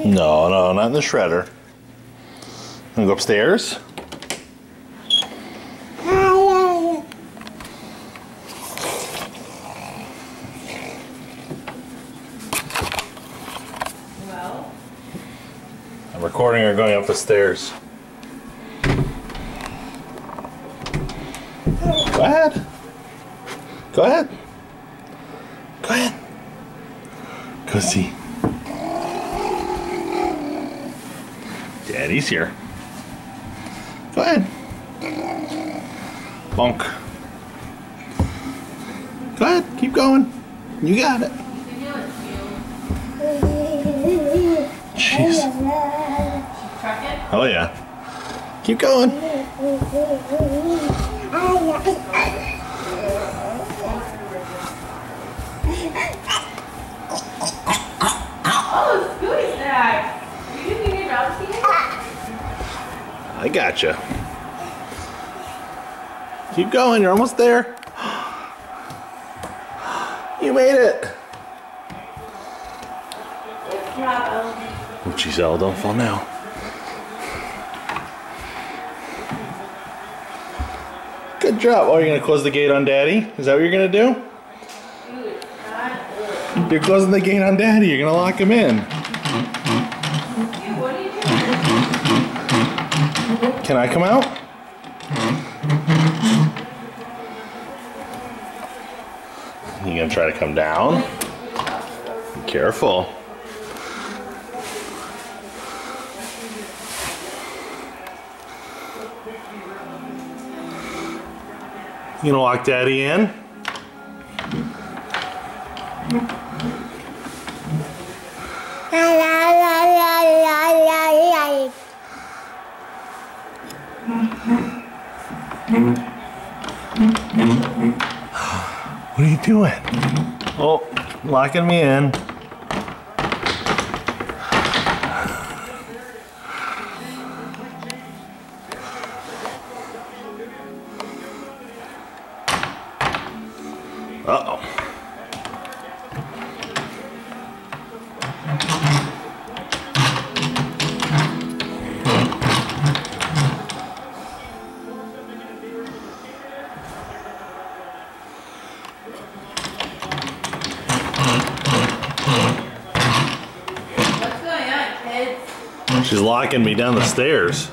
No, no, not in the shredder. Wanna go upstairs? Well, I'm recording her going up the stairs. Go ahead. Go ahead. Go ahead. Go see. Daddy's here. Go ahead. Bonk. Go ahead. Keep going. You got it. Jeez. trucking? Oh yeah. Keep going. Oh, Scooty snack! You didn't need your job, I gotcha. Keep going, you're almost there. You made it. Good job, Ellen. Oh, geez, Elle, don't fall now. Good job. Oh, you're gonna close the gate on Daddy? Is that what you're gonna do? Dude, not You're closing the gate on Daddy. You're gonna lock him in. Dude, what are you doing? Can I come out? You gonna try to come down? Be careful. You gonna lock Daddy in? What are you doing? Oh, locking me in. Uh-oh. What's going on, kids? She's locking me down the stairs.